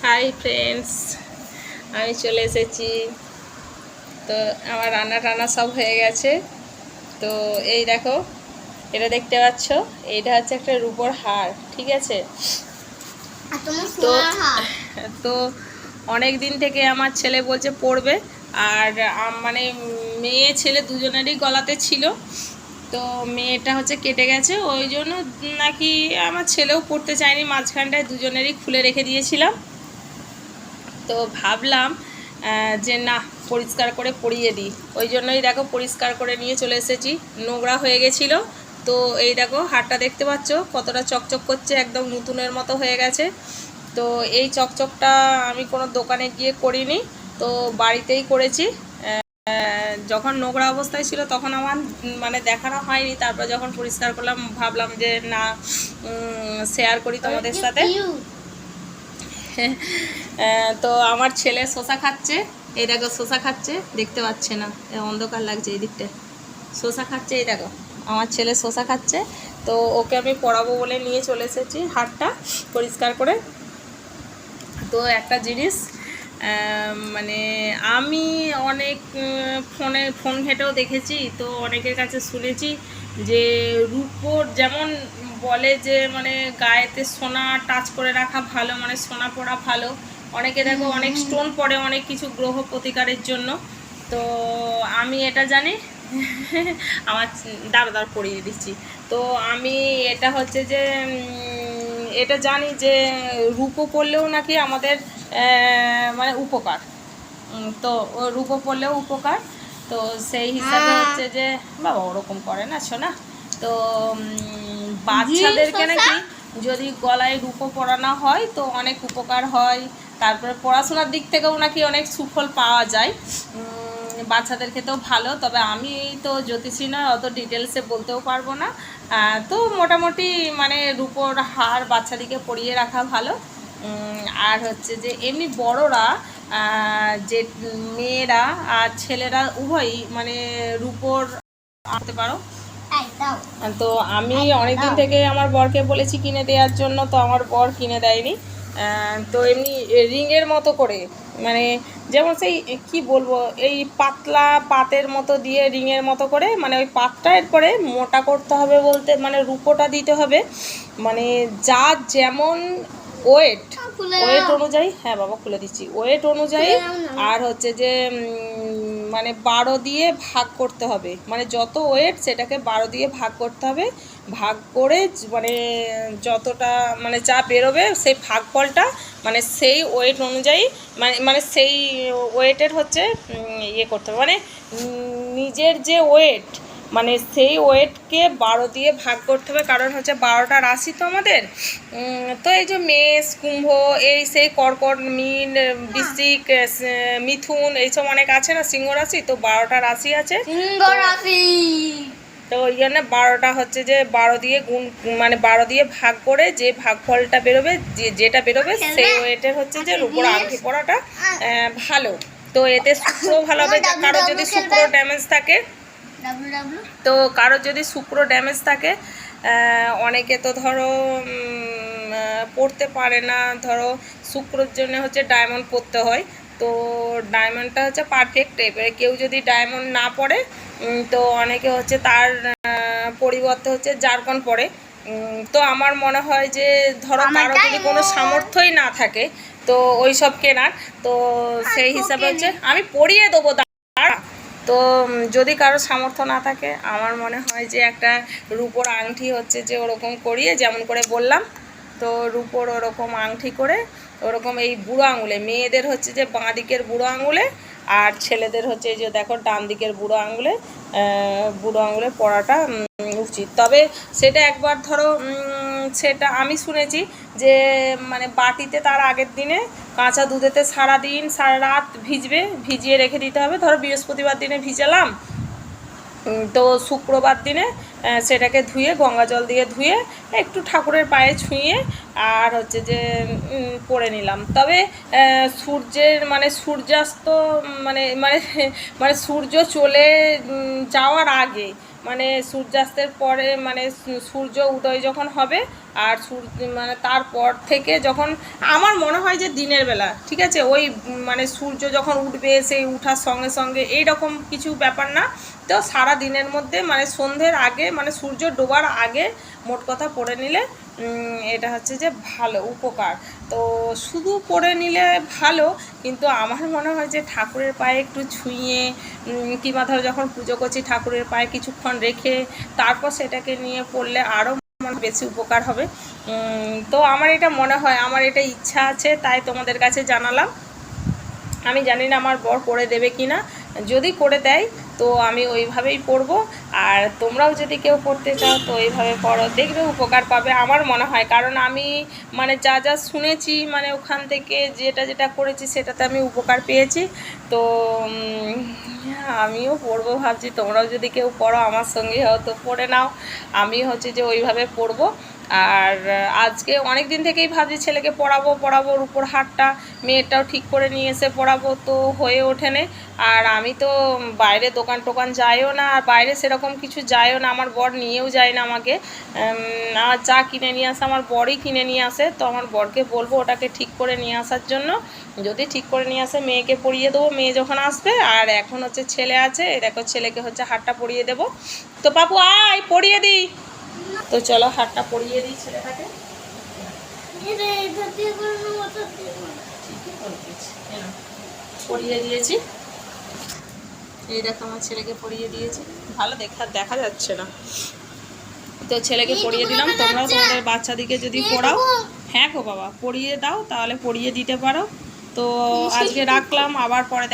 Hi friends, আমি চলে এসেছি। তো আমার রান্না টান্না সব হয়ে গেছে। তো এই দেখো, এটা দেখতে পাচ্ছ, এইটা হচ্ছে একটা রূপোর হার, ঠিক আছে। তো তো অনেক দিন থেকে আমার ছেলে বলছে পড়বে, আর মানে মেয়ে ছেলে দুজনেরই গলাতে ছিল। তো মেয়েটা হচ্ছে কেটে গেছে, ওই জন্য নাকি আমার ছেলেও পড়তে চায়নি, মাঝখানটায় দুজনেরই খুলে রেখে দিয়েছিলাম। তো ভাবলাম যে না, পরিষ্কার করে পরিয়ে দিই, ওই জন্যই দেখো পরিষ্কার করে নিয়ে চলে এসেছি। নোংরা হয়ে গেছিলো। তো এই দেখো হারটা দেখতে পাচ্ছ কতটা চকচক করছে, একদম নতুনের মতো হয়ে গেছে। তো এই চকচকটা আমি কোনো দোকানে গিয়ে করিনি, তো বাড়িতেই করেছি। যখন নোংরা অবস্থায় ছিল তখন আমার মানে দেখানো হয়নি, তারপর যখন পরিষ্কার করলাম ভাবলাম যে না, শেয়ার করি তোমাদের সাথে। তো আমার ছেলে শসা খাচ্ছে, এই দেখো শসা খাচ্ছে, দেখতে পাচ্ছে না, অন্ধকার লাগছে এই দিকটা। শসা খাচ্ছে, এই দেখো আমার ছেলে শসা খাচ্ছে। তো ওকে আমি পড়াবো বলে নিয়ে চলে এসেছি হাতটা পরিষ্কার করে। তো একটা জিনিস, মানে আমি অনেক ফোন ঘেঁটেও দেখেছি, তো অনেকের কাছে শুনেছি যে রূপোর যেমন বলে যে মানে গায়েতে সোনা টাচ করে রাখা ভালো, মানে সোনা পড়া ভালো। অনেকে দেখো অনেক স্টোন পড়ে অনেক কিছু গ্রহ প্রতিকারের জন্য। তো আমি এটা জানি। আমার দাঁড় পড়িয়ে দিচ্ছি। তো আমি এটা হচ্ছে যে এটা জানি যে রূপো পড়লেও নাকি আমাদের মানে উপকার। তো রূপো পড়লেও উপকার। তো সেই হিসাবে হচ্ছে যে বাবা ওরকম করে না শোনা। তো বাচ্চাদেরকে নাকি যদি গলায় রূপো পরানো হয় তো অনেক উপকার হয়। তারপরে পড়াশোনার দিক থেকেও নাকি অনেক সুফল পাওয়া যায়, বাচ্চাদের ক্ষেত্রেও ভালো। তবে আমি তো জ্যোতিষী নয়, অত ডিটেলসে বলতেও পারবো না। তো মোটামুটি মানে রূপোর হার বাচ্চাদিকে পরিয়ে রাখা ভালো। আর হচ্ছে যে এমনি বড়রা, যে মেয়েরা আর ছেলেরা উভয়ই মানে রূপোর আনতে পারো। তো আমি অনেক দিন থেকে আমার বরকে বলেছি কিনে দেওয়ার জন্য, তো আমার বর কিনে দেয়নি। তো এমনি রিংয়ের মতো করে, মানে যেমন সেই কি বলবো, এই পাতলা পাতের মতো দিয়ে রিংয়ের মতো করে, মানে ওই পাতটা এরপরে মোটা করতে হবে বলতে মানে রূপোটা দিতে হবে মানে যার যেমন ওয়েট অনুযায়ী। হ্যাঁ বাবা খুলে দিচ্ছি, ওয়েট অনুযায়ী। আর হচ্ছে যে মানে 12 দিয়ে ভাগ করতে হবে, মানে যত ওয়েট সেটাকে 12 দিয়ে ভাগ করতে হবে। ভাগ করে মানে যতটা মানে যা বেরোবে সেই ভাগফলটা মানে সেই ওয়েট অনুযায়ী, মানে মানে সেই ওয়েটের হচ্ছে ইয়ে করতে হবে, মানে নিজের যে ওয়েট মানে সেই ওয়েটকে 12 দিয়ে ভাগ করতে হবে। কারণ হচ্ছে 12টা রাশি তো আমাদের। তো এই যে মেষ, কুম্ভ, এই সেই কর্কট, মীন, বৃশ্চিক, মিথুন, এইসব অনেক আছে না, সিংহ রাশি। তো 12টা রাশি আছে, তো ওই জন্য 12টা হচ্ছে যে 12 দিয়ে গুণ মানে 12 দিয়ে ভাগ করে যে ভাগফলটা বেরোবে, যেটা বেরোবে সেই ওয়েটের হচ্ছে যে রূপোর আংটি পরাটা ভালো। তো এতে শুক্র ভালো হবে। কারো যদি শুক্র ড্যামেজ থাকে, তো কারোর যদি শুক্র ড্যামেজ থাকে, অনেকে তো ধরো পড়তে পারে না, ধরো শুক্রর জন্য হচ্ছে ডায়মন্ড পরতে হয়। তো ডায়মন্ডটা হচ্ছে পারফেক্ট। এবারে কেউ যদি ডায়মন্ড না পড়ে, তো অনেকে হচ্ছে তার পরিবর্তে হচ্ছে জারকন পড়ে। তো আমার মনে হয় যে ধরো কারো যদি কোনো সামর্থ্যই না থাকে তো ওই সব কেনার, তো সেই হিসাবে হচ্ছে আমি পরিয়ে দেবো। তো যদি কারো সামর্থ্য না থাকে, আমার মনে হয় যে একটা রূপোর আংটি হচ্ছে যে ওরকম করিয়ে, যেমন করে বললাম, তো রূপোর ওরকম আংটি করে ওরকম এই বুড়ো আঙুলে, মেয়েদের হচ্ছে যে বাঁ দিকের বুড়ো আঙুলে, আর ছেলেদের হচ্ছে এই যে দেখো ডান দিকের বুড়ো আঙুলে পরাটা উচিত। তবে সেটা একবার ধরো সেটা আমি শুনেছি যে মানে বাটিতে তার আগের দিনে কাঁচা দুধেতে সারা রাত ভিজিয়ে রেখে দিতে হবে। ধরো বৃহস্পতিবার দিনে ভিজালাম, তো শুক্রবার দিনে সেটাকে ধুয়ে গঙ্গা জল দিয়ে ধুয়ে একটু ঠাকুরের পায়ে ছুঁয়ে আর হচ্ছে যে পরে নিলাম। তবে সূর্যের মানে সূর্যাস্ত মানে মানে মানে সূর্য চলে যাওয়ার আগে, মানে সূর্যাস্তের পরে মানে সূর্য উদয় যখন হবে আর মানে তারপর থেকে যখন আমার মনে হয় যে দিনের বেলা, ঠিক আছে, ওই মানে সূর্য যখন উঠবে সেই উঠার সঙ্গে সঙ্গে এইরকম কিছু ব্যাপার না। তো সারা দিনের মধ্যে মানে সন্ধ্যের আগে মানে সূর্য ডোবার আগে মোট কথা পড়ে নিলে এটা হচ্ছে যে ভালো উপকার। তো শুধু পড়ে নিলে ভালো, কিন্তু আমার মনে হয় যে ঠাকুরের পায়ে একটু ছুঁয়ে কিংবা ধরো যখন পুজো করছি ঠাকুরের পায়ে কিছুক্ষণ রেখে তারপর সেটাকে নিয়ে পড়লে আরও বেশি উপকার হবে। তো আমার এটা মনে হয়, আমার এটা ইচ্ছা আছে, তাই তোমাদের কাছে জানালাম। আমি জানি না আমার বর করে দেবে কি না, যদি করে দেয় তো আমি ওইভাবেই পড়বো। আর তোমরাও যদি কেউ পড়তে চাও তো এইভাবে পড়ো, দেখবে উপকার পাবে আমার মনে হয়। কারণ আমি মানে যা যা শুনেছি মানে ওখান থেকে যেটা যেটা করেছি সেটাতে আমি উপকার পেয়েছি। তো আমিও পড়বো ভাবছি, তোমরাও যদি কেউ পড়ো আমার সঙ্গে হয়তো পড়ে নাও। আমি হচ্ছে যে ওইভাবে পড়বো। আর আজকে অনেক দিন থেকেই ভাবছি ছেলেকে পড়াবো ওর উপর হাতটা, মেয়েটাও ঠিক করে নিয়ে এসে পড়াবো, তো হয়ে ওঠেনে। আর আমি তো বাইরে দোকান টোকান যাইও না, আর বাইরে সেরকম কিছু যাইও না, আমার বর নিয়েও যায় না আমাকে। আর যা কিনে নিয়ে আসে আমার বরই কিনে নিয়ে আসে, তো আমার বরকে বলবো ওটাকে ঠিক করে নিয়ে আসার জন্য। যদি ঠিক করে নিয়ে আসে মেয়েকে পরিয়ে দেবো মেয়ে যখন আসবে। আর এখন হচ্ছে ছেলে আছে, দেখো ছেলেকে হচ্ছে হাতটা পরিয়ে দেবো। তো পাপু আয় পরিয়ে দিই। তো চলো হাতটা পরিয়ে দিই ছেলেটাকে। পরিয়ে দিয়েছি, এই দেখো আমার ছেলেকে পরিয়ে দিয়েছি। ভালো দেখা যাচ্ছে না, তো ছেলেকে পরিয়ে দিলাম। তোমরাও তোমাদের বাচ্চাদিকে যদি পড়াও, হ্যাঁ গো বাবা পরিয়ে দাও, তাহলে পরিয়ে দিতে পারো। তো আজকে রাখলাম, আবার পরে